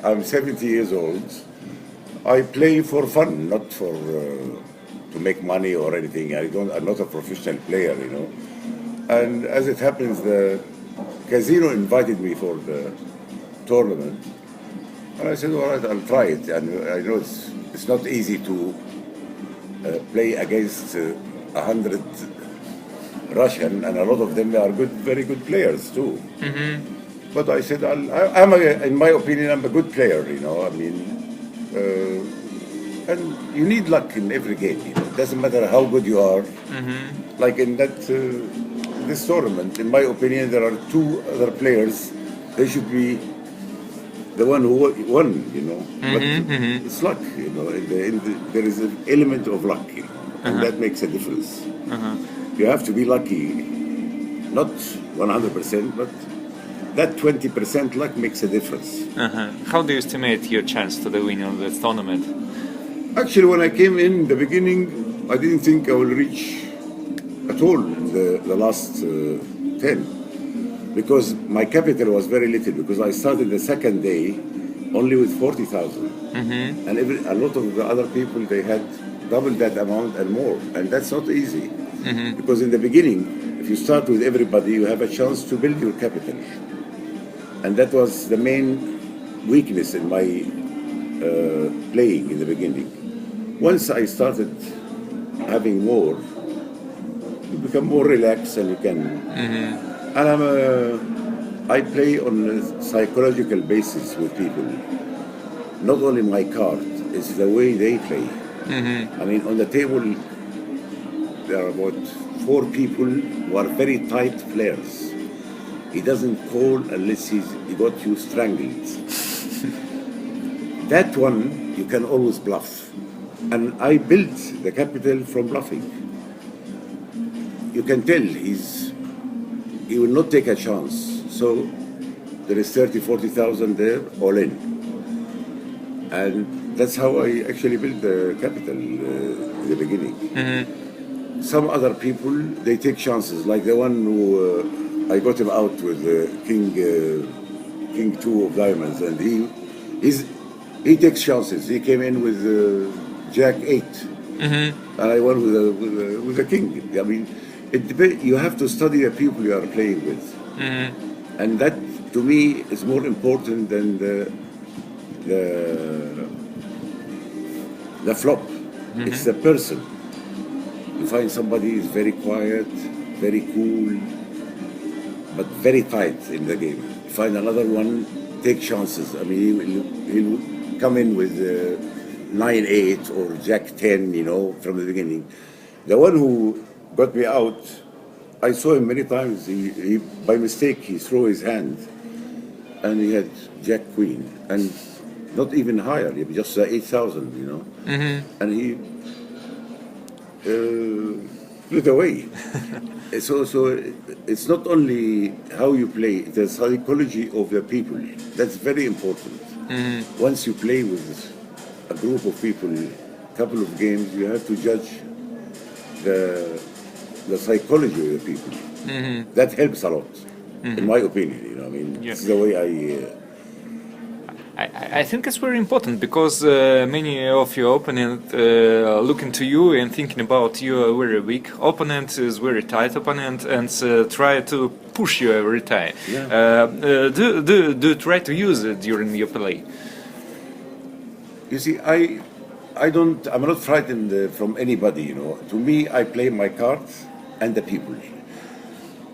I'm 70 years old. I play for fun, not for to make money or anything. I'm not a professional player, you know. And as it happens, the casino invited me for the tournament, and I said, "All right, I'll try it." And I know it's not easy to play against 100 Russian, and a lot of them are good, very good players too. But I said, in my opinion, I'm a good player. You know, I mean, and you need luck in every game. You know? It doesn't matter how good you are. Like in this tournament, in my opinion, there are two other players. They should be the one who won. You know, but it's luck. You know, there is an element of luck, you know, and that makes a difference. You have to be lucky, not 100%, but that 20% luck makes a difference. How do you estimate your chance to the win of this tournament? Actually, when I came in the beginning, I didn't think I will reach at all in the last 10, because my capital was very little, because I started the second day only with 40,000. And a lot of the other people, they had double that amount and more, and that's not easy. Because in the beginning, if you start with everybody, you have a chance to build your capital. And that was the main weakness in my playing in the beginning. Once I started having more, you become more relaxed and you can. And I play on a psychological basis with people. Not only my card, it's the way they play. I mean, on the table, there are about 4 people who are very tight players. He doesn't call unless he got you strangled. That one, you can always bluff. And I built the capital from bluffing. You can tell he will not take a chance. So there is 30, 40,000 there, all in. And that's how I actually built the capital in the beginning. Some other people, they take chances, like the one who I got him out with King 2 of diamonds, and he takes chances. He came in with Jack 8, and I won with a King. I mean, you have to study the people you are playing with, and that to me is more important than the flop. It's the person. You find somebody is very quiet, very cool, but very tight in the game. You find another one, take chances. I mean, he'll come in with 9-8 or Jack 10, you know, from the beginning. The one who got me out, I saw him many times. He by mistake, he threw his hand, and he had Jack Queen, and not even higher, just 8,000, you know. And he split away. So it's not only how you play, the psychology of the people. That's very important. Once you play with a group of people, a couple of games, you have to judge the psychology of the people. That helps a lot, in my opinion. You know, I mean, it's the way I think it's very important, because many of your opponents look into you and thinking about you a very weak opponent, is very tight opponent, and try to push you every time. Do you try to use it during your play? You see, I'm not frightened from anybody, you know. To me, I play my cards and the people.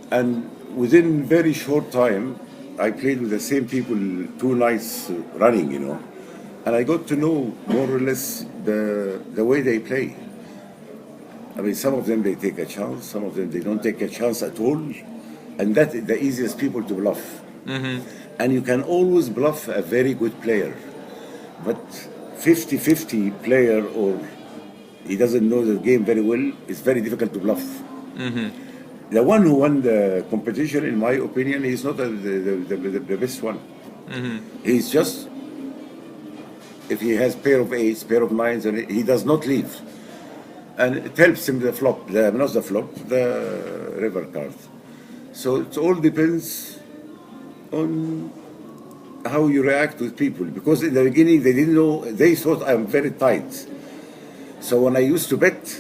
And within very short time, I played with the same people 2 nights running, you know, and I got to know more or less the way they play. I mean, some of them they take a chance, some of them they don't take a chance at all, and that is the easiest people to bluff. And you can always bluff a very good player, but 50-50 player, or he doesn't know the game very well, it's very difficult to bluff. The one who won the competition, in my opinion, he's not the best one. He's just, if he has pair of 8s, pair of 9s, and he does not leave. And it helps him the flop, not the flop, the river card. So it all depends on how you react with people, because in the beginning they didn't know, they thought I'm very tight. So when I used to bet,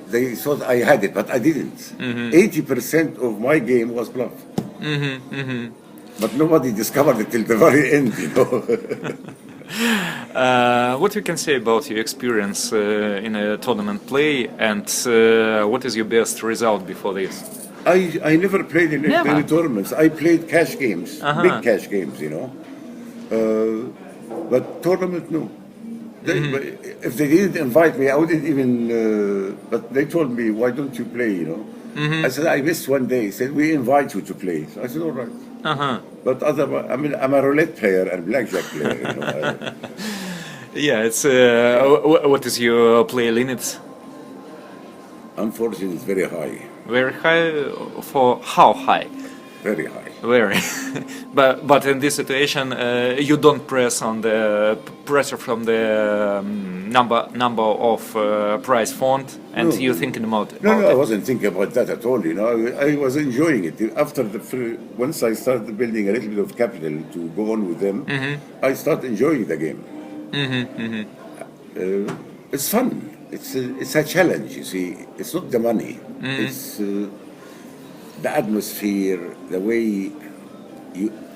they thought I had it, but I didn't. 80% of my game was bluff. But nobody discovered it till the very end, you know. What you can say about your experience in a tournament play, and what is your best result before this? I never played in Never? any tournaments. I played cash games, big cash games, you know. But tournament, no. If they didn't invite me, I wouldn't even. But they told me, "Why don't you play?" You know. I said, "I missed one day." He said, "We invite you to play." So I said, "All right." But otherwise, I mean, I'm a roulette player and blackjack player. You know. Yeah, it's what is your play limits? Unfortunately, it's very high. Very high for how high? Very high. Very. but in this situation, you don't press on the pressure from the number of prize font, and No. you're thinking about it. No, I wasn't thinking about that at all. You know, I was enjoying it. After once I started building a little bit of capital to go on with them, I started enjoying the game. It's fun. It's a challenge. You see, it's not the money. It's the atmosphere, the way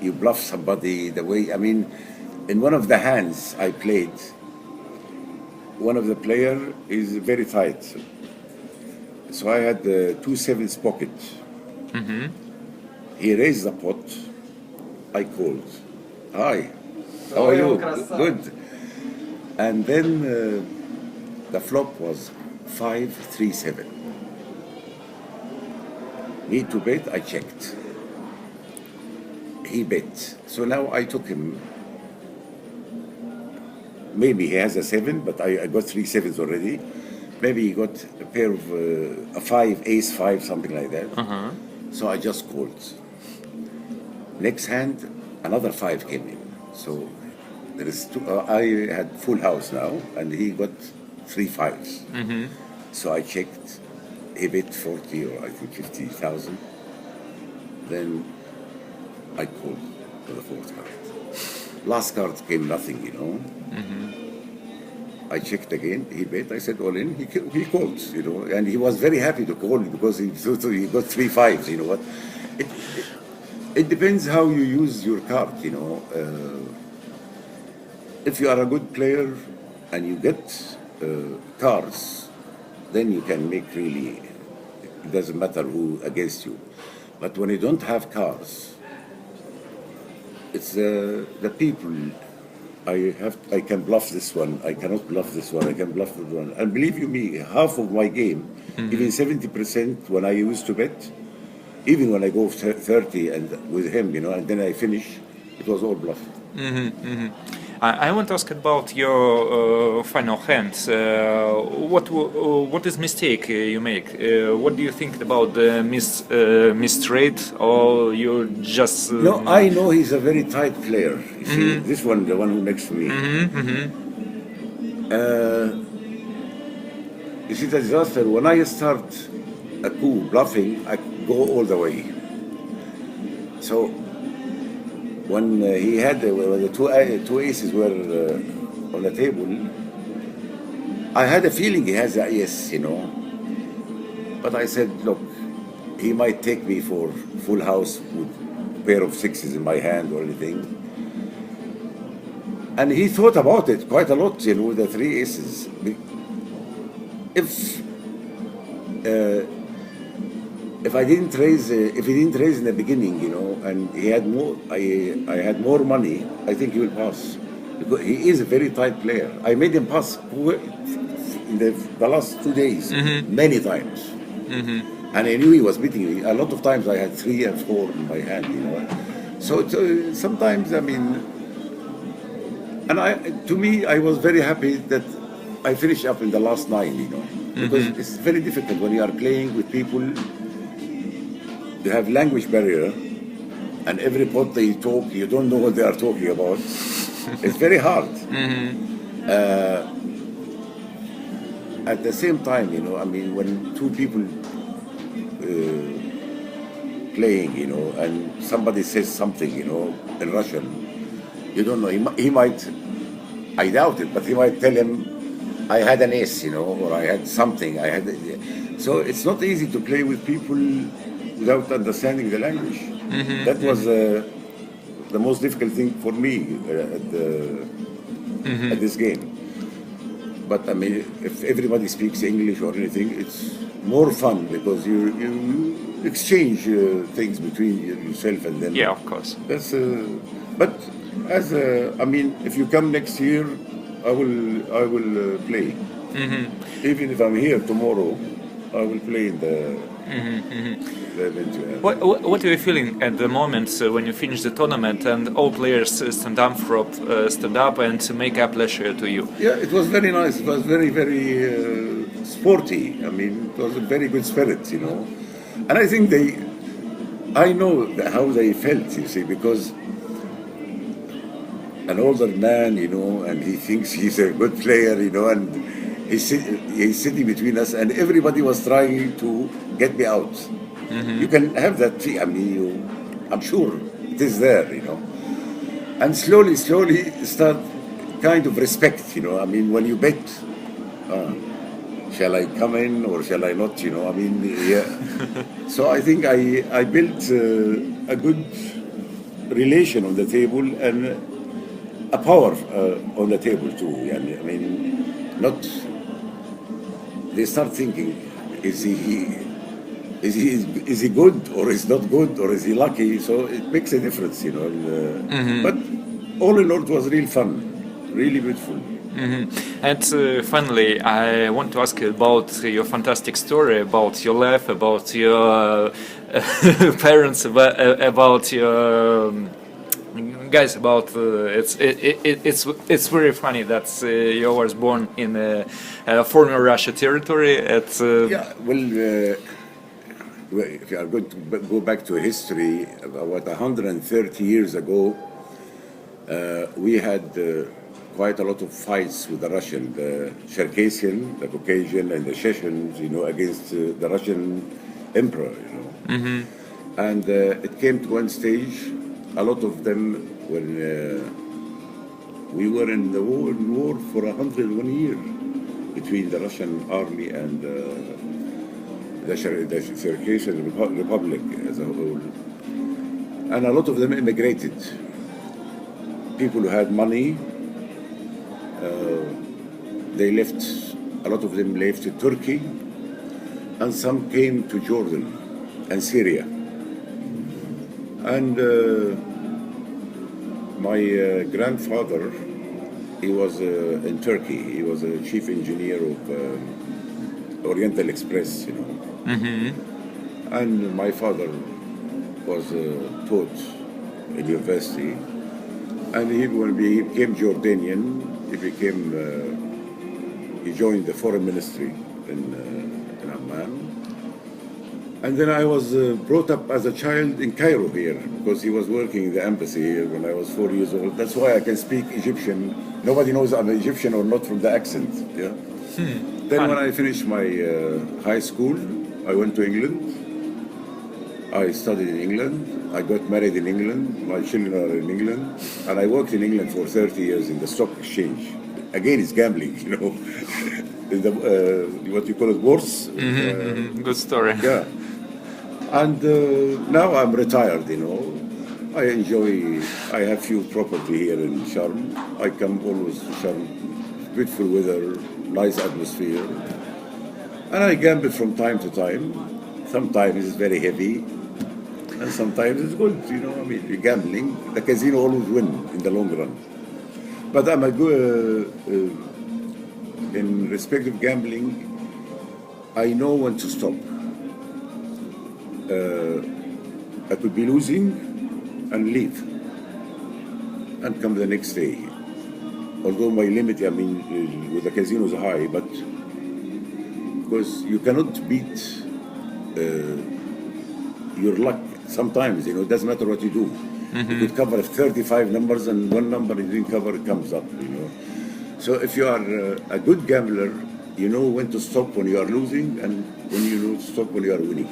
you bluff somebody, the way. I mean, in one of the hands I played, one of the player is very tight. So I had the 2/7 pocket. He raised the pot. I called. Hi, how are you? Good. And then the flop was 5-3-7. Need to bet, I checked. He bet. So now I took him. Maybe he has a 7, but I got 3 sevens already. Maybe he got a pair of a 5, ace 5, something like that. So I just called. Next hand, another 5 came in. So there is two. I had full house now, and he got 3 5s. So I checked. He bet 40 or I think 50,000. Then I called for the 4th card. Last card came nothing, you know. I checked again. He bet. I said all in. He called, you know, and he was very happy to call because he got 3 5s. You know what? It depends how you use your card. You know, if you are a good player and you get cards, then you can make really. It doesn't matter who against you. But when you don't have cards, it's the people. I can bluff this one. I cannot bluff this one. I can bluff that one. And believe you me, half of my game, even 70% when I used to bet, even when I go 30 and with him, you know, and then I finish, it was all bluff. I want to ask about your final hand. What is mistake you make? What do you think about the miss trade, or you just? No, I know he's a very tight player. You see, this one, the one who next to me. You see, the disaster. When I start a coup bluffing, I go all the way. So. When he had when the two aces were on the table, I had a feeling he has a ace, you know. But I said, look, he might take me for full house with a pair of 6s in my hand or anything. And he thought about it quite a lot, you know, with the 3 aces. If I didn't raise, if he didn't raise in the beginning, you know, and he had more, I had more money, I think he will pass. Because he is a very tight player. I made him pass in the last 2 days, many times. And I knew he was beating me. A lot of times I had 3 and 4 in my hand, you know. So sometimes, I mean, and to me, I was very happy that I finished up in the last 9, you know. Because it's very difficult when you are playing with people. They have language barrier, and every pot they talk, you don't know what they are talking about. It's very hard. At the same time, you know, I mean, when 2 people playing, you know, and somebody says something, you know, in Russian, You don't know. He might, I doubt it, but he might tell him, I had an ace, or I had something. So it's not easy to play with people without understanding the language. That was the most difficult thing for me at this game. But I mean, if everybody speaks English or anything, it's more fun because you exchange things between yourself and them. Yeah, of course. That's but I mean, if you come next year, I will play. Even if I'm here tomorrow, I will play in the event. What are you feeling at the moment when you finish the tournament and all players stand up and make a pleasure to you? Yeah, it was very nice. It was very, very sporty. I mean, it was a very good spirit, And I think I know how they felt, you see, because an older man, and he thinks he's a good player, and he's sitting between us, and everybody was trying to get me out. You can have that. I mean, I'm sure it is there, and slowly start kind of respect, I mean, when you bet, shall I come in or shall I not, I mean, yeah. So I think I built a good relation on the table and a power on the table too. I mean, not. They start thinking, is he good or is not good or is he lucky? So it makes a difference, But all in all, it was real fun, really beautiful. And finally, I want to ask you about your fantastic story, about your life, about your parents, about your guys. About it's very funny that you was born in former Russia territory. Yeah, well. If you are going to go back to history, about 130 years ago, we had quite a lot of fights with the Russian, the Circassian, the Caucasian, and the Chechens, against the Russian emperor, And it came to one stage, a lot of them, when we were in the war for 101 years between the Russian army and the Circassian Republic as a whole. And a lot of them immigrated. People who had money, they left, a lot of them left to Turkey, and some came to Jordan and Syria. And my grandfather, he was in Turkey. He was a chief engineer of Oriental Express, And my father was taught in university. And when he became Jordanian, he joined the foreign ministry in Amman. And then I was brought up as a child in Cairo here, because he was working in the embassy here when I was 4 years old. That's why I can speak Egyptian. Nobody knows I'm Egyptian or not from the accent. Yeah. Then when I finished my high school, I went to England. I studied in England. I got married in England. My children are in England. And I worked in England for 30 years in the stock exchange. Again, it's gambling, in the, what you call it, bourse. Good story. Yeah. And now I'm retired, I enjoy, I have few property here in Sharm. I come always to Sharm. Beautiful weather, nice atmosphere. And I gamble from time to time. Sometimes it's very heavy, and sometimes it's good, I mean, you're gambling. The casino always win in the long run. But I'm a good, in respect of gambling, I know when to stop. I could be losing and leave and come the next day. Although my limit, I mean, with the casinos high, but because you cannot beat your luck sometimes, it doesn't matter what you do. You could cover 35 numbers and one number you didn't cover, it comes up, So if you are a good gambler, you know when to stop when you are losing and when you know to stop when you are winning.